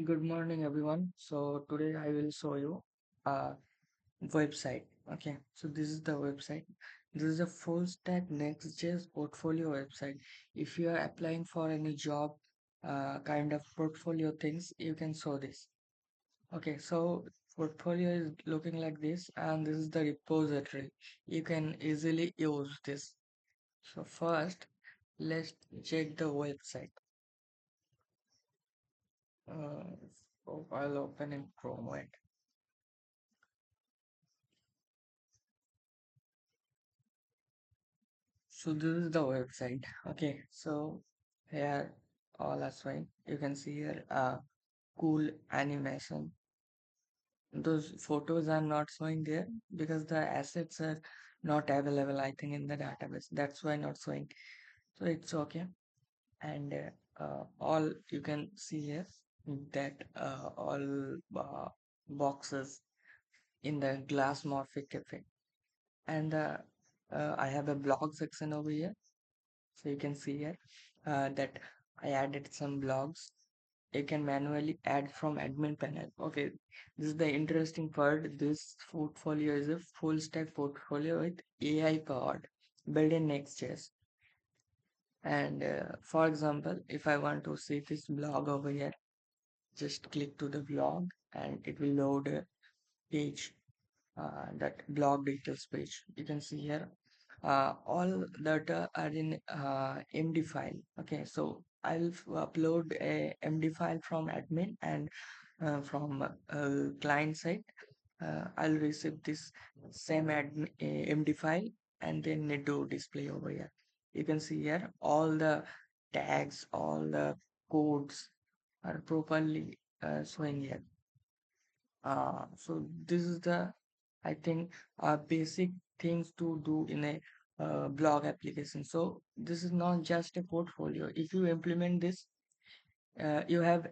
Good morning, everyone. So today I will show you a website. Okay, so this is the website. This is a full stack Next.js portfolio website. If you are applying for any job, kind of portfolio things, you can show this. Okay, so portfolio is looking like this, and this is the repository. You can easily use this. So first, let's check the website. Uh, so I'll open in Chrome. Wait. So this is the website. Okay, so here all are showing. You can see here cool animation. Those photos are not showing there because the assets are not available, I think, in the database. That's why not showing. So it's okay. And all you can see here that all boxes in the glass morphic effect. And I have a blog section over here. So you can see here that I added some blogs. You can manually add from admin panel. Okay, this is the interesting part. This portfolio is a full stack portfolio with AI powered, built in Next.js. And for example, if I want to see this blog over here, just click to the blog and it will load a page, that blog details page. You can see here all data are in MD file. Okay, so I'll upload a MD file from admin and from client side. I'll receive this same admin, MD file and then need to display over here. You can see here all the tags, all the codes are properly showing here. So this is the, I think, basic things to do in a blog application. So this is not just a portfolio. If you implement this, you have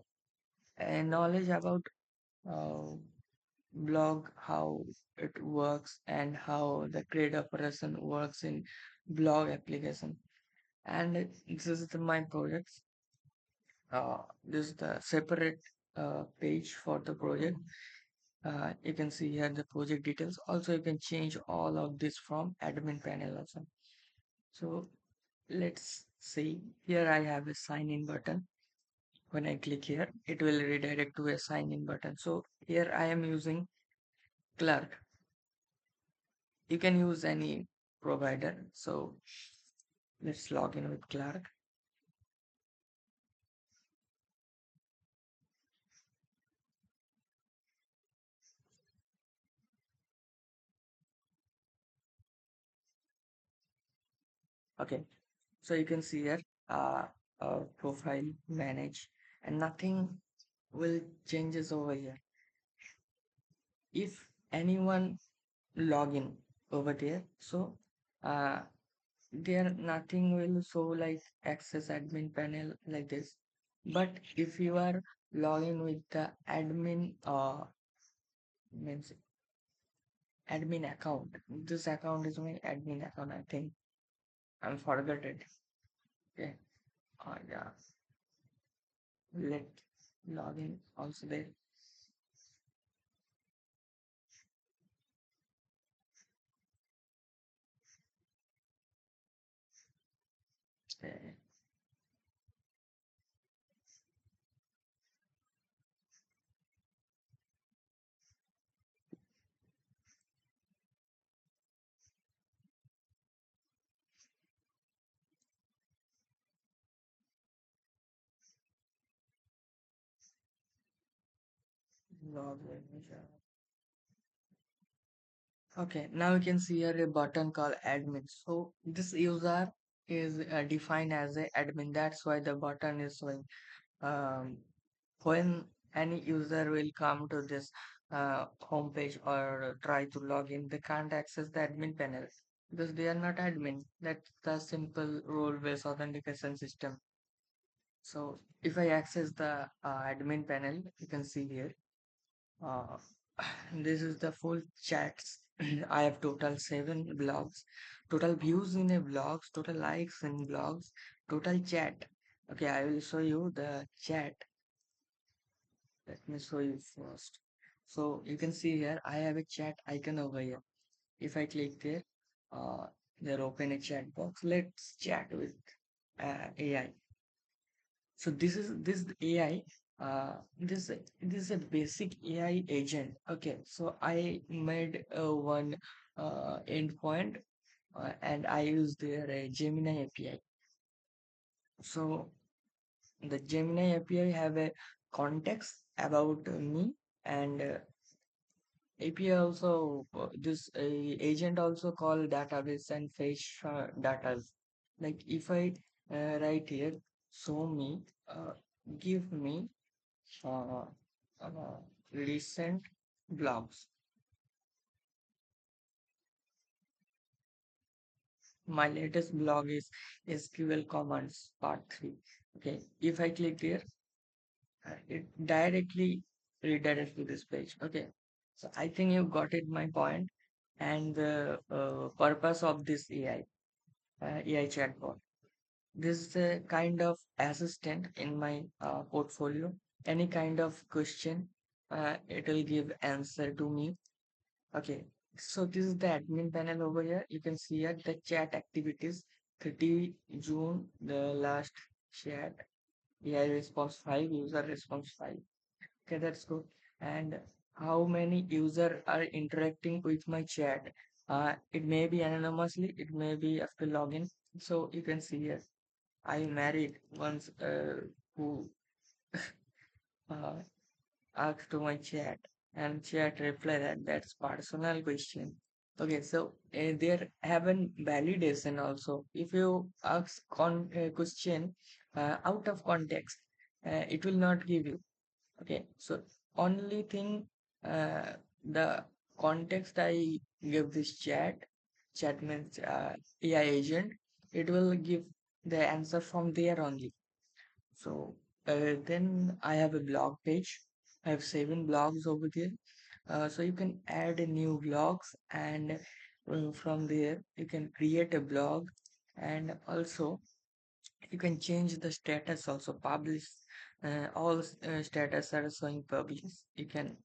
a knowledge about uh, blog, how it works, and how the trade operation works in blog application. And this is my projects. This is the separate page for the project. You can see here the project details. Also, you can change all of this from admin panel also. So let's see. Here I have a sign in button. When I click here, it will redirect to a sign in button. So here I am using Clerk. You can use any provider. So let's log in with Clerk. Okay. So you can see here profile manage and nothing will changes over here. If anyone login over there, so uh, there nothing will show like access admin panel like this. But if you are logging with the admin means admin account, this account is my admin account, I think. I'm forgot it. Okay. Yeah, let login also there. uh, login. Okay, now you can see here a button called admin. So this user is defined as a admin. That's why the button is showing. Um, when any user will come to this homepage or try to log in, they can't access the admin panel because they are not admin. That's the simple role-based authentication system. So if I access the admin panel, you can see here. Uh, this is the full chats. I have total 7 blogs, total views in a blogs, total likes in blogs, total chat. Okay, I will show you the chat. Let me show you first. So you can see here, I have a chat icon over here. If I click there, uh, there open a chat box. Let's chat with AI. So this AI. This is a basic AI agent. Okay, so I made one endpoint and I use their Gemini API. So the Gemini API have a context about me and API also this agent also call database and fetch data. Like if I write here, show me, give me uh, recent blogs. My latest blog is SQL Commands Part 3. Okay, if I click here, it directly redirects to this page. Okay, so I think you got it my point and the purpose of this AI chatbot. This is a kind of assistant in my portfolio. Any kind of question, it will give answer to me. Okay, so this is the admin panel over here. You can see here the chat activities. 30 June, the last chat. AI response 5, user response 5. Okay, that's good. And how many user are interacting with my chat? It may be anonymously, it may be after login. So you can see here. I married once who uh, asked to my chat and chat replied that that's personal question. Okay, so there have a validation also. If you ask question out of context, it will not give you. Okay, so only thing uh, the context I give this chat means AI agent, it will give the answer from there only. So then I have a blog page. I have 7 blogs over there. So you can add a new blogs and from there you can create a blog and also you can change the status also publish all status are showing publish. You can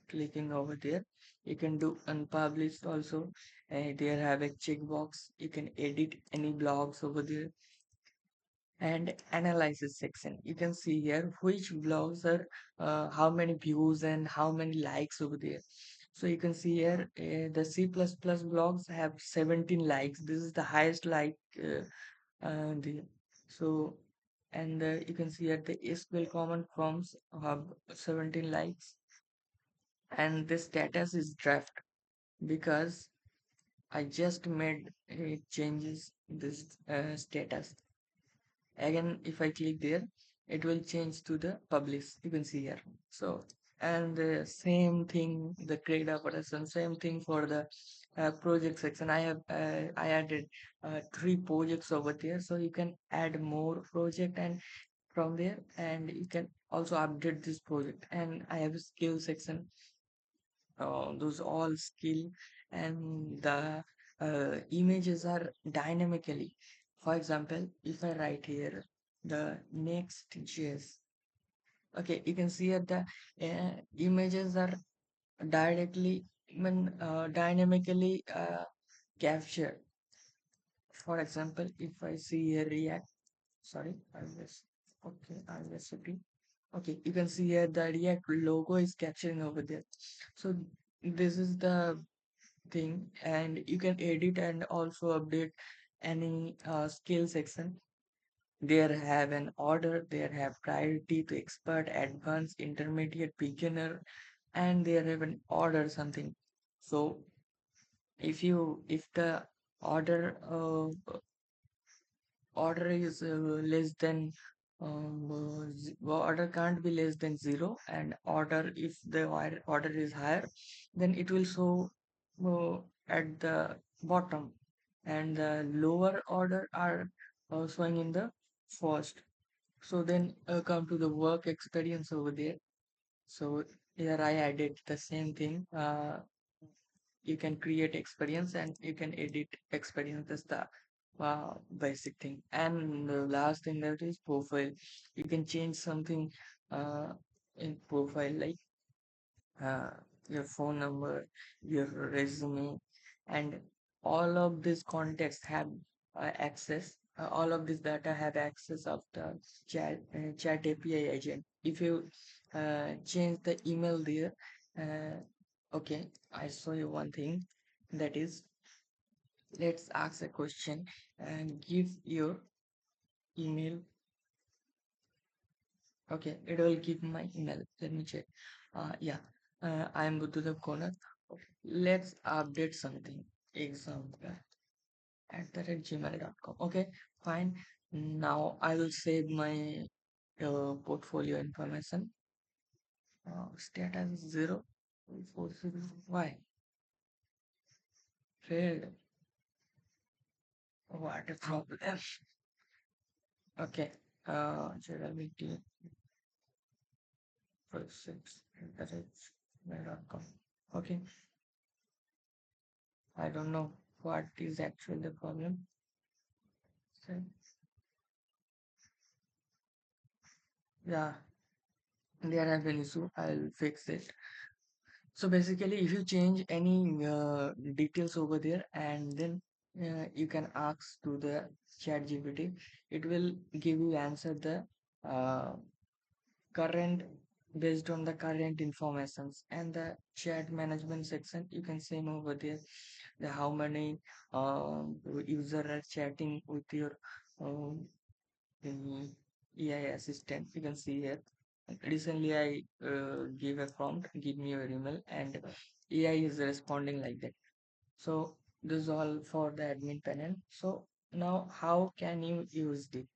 clicking over there. You can do unpublished also. There have a checkbox. You can edit any blogs over there and analysis section. You can see here which blogs are how many views and how many likes over there. So you can see here the C++ blogs have 17 likes. This is the highest like the so and you can see here the SQL common forms have 17 likes and the status is draft because I just made changes this status. Again, if I click there, it will change to the publish. You can see here. So, and the same thing, the create operation, same thing for the project section. I added 3 projects over there, so you can add more project and from there, and you can also update this project. And I have a skill section, those all skill and the images are dynamically. For example, if I write here the next JS, okay, you can see that the images are directly, dynamically captured. For example, if I see a React, sorry, I was okay, I was repeat. Okay, you can see here the React logo is capturing over there. So this is the thing and you can edit and also update any skill section. There have an order, there have priority to expert, advanced, intermediate, beginner, and there have an order something. So if the order order is less than order can't be less than 0 and order if the order is higher then it will show at the bottom and the lower order are showing in the first. So then come to the work experience over there. So here I added the same thing. You can create experience and you can edit experience. That's the basic thing. And the last thing that is profile. You can change something. Uh, in profile like uh, your phone number, your resume, and all of this context have access. All of this data have access of the chat API agent. If you change the email there, okay, I show you one thing. That is, let's ask a question and give your email. Okay, it will give my email. Let me check. Yeah, I am Buddha Corner. Let's update something. Example at gmail.com. Okay, fine. Now I will save my portfolio information. Status 040. Why? Failed. What a problem. Okay. JWT 46 at gmail.com. Okay. I don't know what is actually the problem. So, yeah, there have been issue. I'll fix it. So basically, if you change any details over there and then you can ask to the chat GPT, it will give you answer the uh, current based on the current informations and the chat management section. You can see over there the how many user are chatting with your um, AI assistant. You can see here. Recently, I gave a prompt, give me your email, and AI is responding like that. So this is all for the admin panel. So now, how can you use it?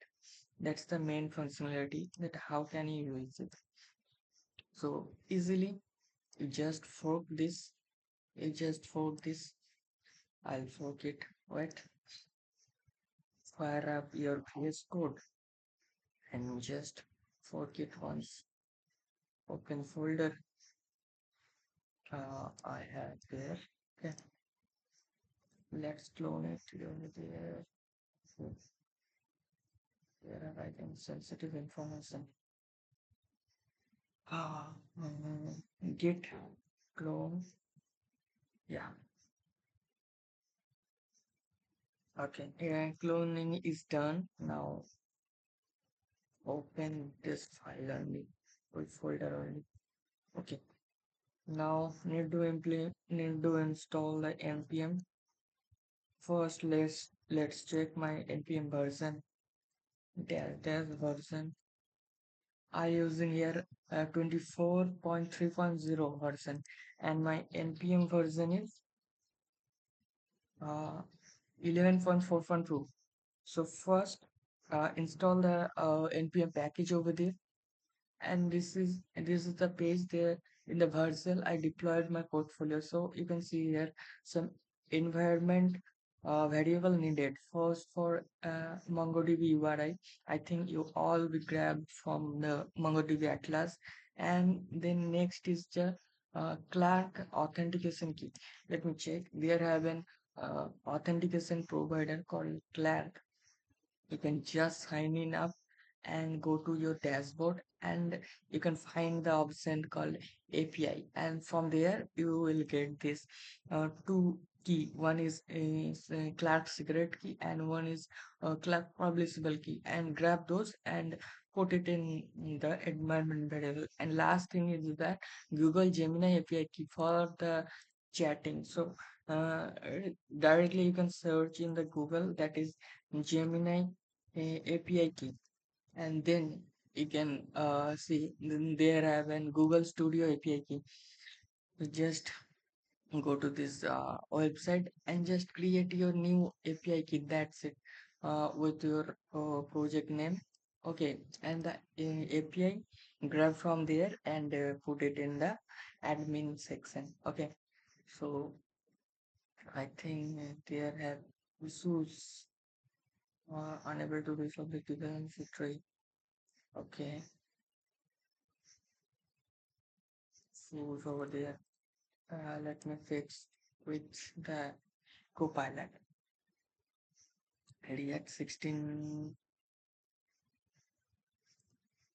That's the main functionality. That how can you use it? So easily, you just fork this. You just fork this. I'll fork it. Wait, fire up your VS Code and just fork it once. Open folder I have there. Okay, let's clone it over there. So there are writing sensitive information. Ah, git clone. Yeah, okay. Yeah, cloning is done. Now open this file only with folder only. Okay. Now need to install the npm. First, let's check my npm version. There's version I using here 24.3.0 version and my npm version is uh, 11.4.2. So first install the npm package over there, and this is the page there. In the version I deployed my portfolio, so you can see here some environment variable needed. First for MongoDB URI, I think you all will grab from the MongoDB Atlas, and then next is the Clark authentication key. Let me check. There have an authentication provider called Clark. You can just sign in up and go to your dashboard, and you can find the option called API, and from there you will get this two key. One is Clark secret key and one is Clark publishable key, and grab those and put it in the environment variable. And last thing is that Google Gemini API key for the chatting. So uh, directly you can search in the Google, that is Gemini API key, and then you can see then there have an Google Studio API key. You just go to this website and just create your new API key. That's it, with your project name. Okay, and the API grab from there and put it in the admin section. Okay, so I think there have issues unable to resolve the equivalency tree. Okay, so over there. Let me fix with the Copilot. React 16.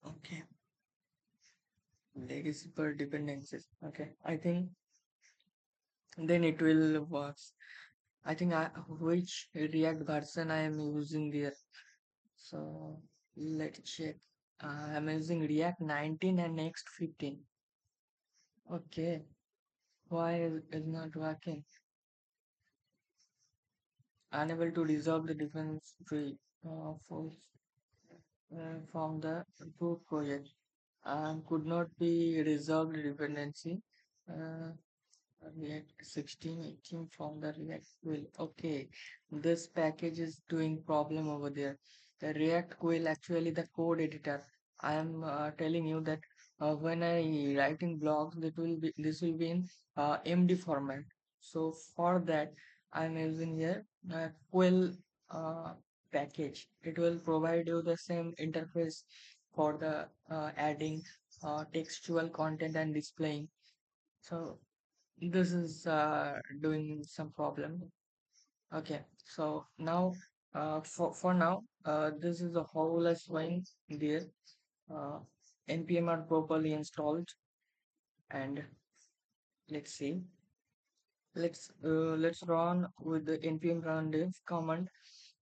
Okay, legacy per dependencies. Okay, I think then it will work. I think which React version I am using there. So let's check. I'm using React 19 and Next 15. Okay, why is it not working? Unable to resolve the difference from the root project. Could not be resolved dependency. Uh, React 16, 18 from the React quill. Okay, this package is doing problem over there. The React quill actually the code editor. I am telling you that when I write in blogs, this will be in MD format. So for that, I am using here quill uh, package. It will provide you the same interface for the adding textual content and displaying. So this is doing some problem. Okay, so now for now this is a whole swing there. uh, npm are properly installed, and let's see, let's run with the npm run dev command.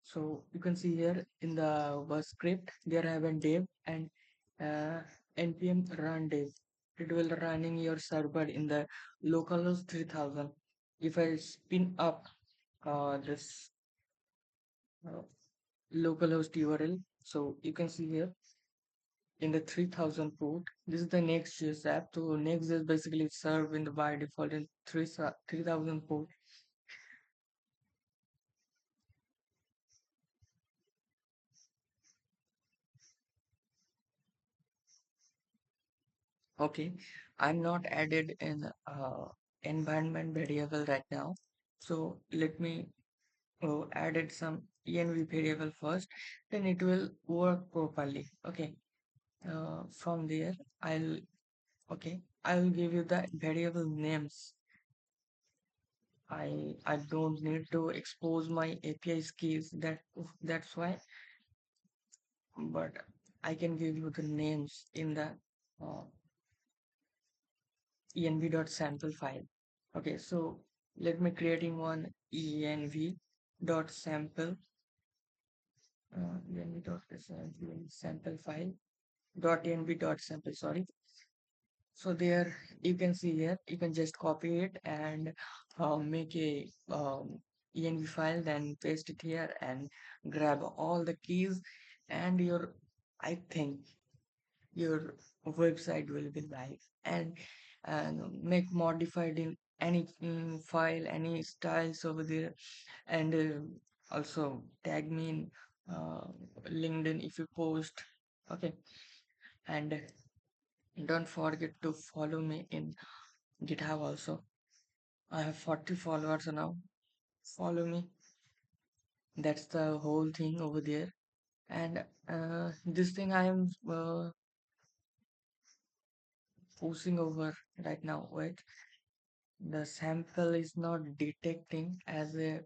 So you can see here in the script there have a dev and uh, npm run dev. It will running your server in the localhost 3000. If I spin up this uh, localhost URL. So you can see here in the 3000 port, this is the Next.js app. So Next.js basically serve in the by default in 3000 port. Okay, I'm not added in environment variable right now. So let me added some env variable first, then it will work properly. Okay, from there I'll okay, I will give you the variable names. I don't need to expose my API keys. That's why, but I can give you the names in the uh, env.sample file. Okay, so let me creating one env.sample env.sample file .env.sample, sorry. So there you can see here, you can just copy it and make a env file, then paste it here and grab all the keys, and your, I think your website will be live. And make modified in any file, any styles over there, and also tag me in uh, LinkedIn if you post. Okay, and don't forget to follow me in GitHub also. I have 40 followers now. Follow me. That's the whole thing over there. And this thing I am posting over right now. Wait, the sample is not detecting as a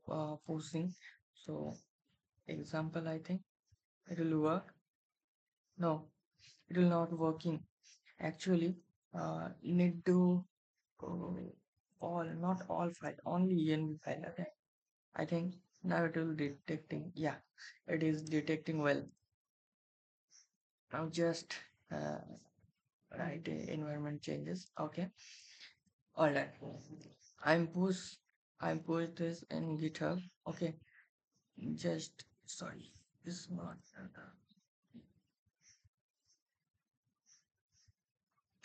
posting. So example, I think it will work. No, it will not working. Actually, need to uh, all, not all file, only env file. Okay, I think now it will detecting. Yeah, it is detecting well. Now just uh, write environment changes. Okay, all right. I'm post I'm post this in GitHub. Okay, just sorry, this is not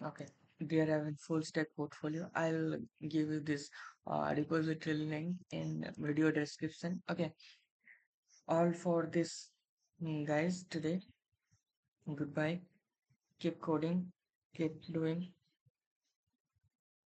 okay. Dear having full stack portfolio. I'll give you this repository link in video description. Okay, all for this, guys today. Goodbye. Keep coding. Keep doing.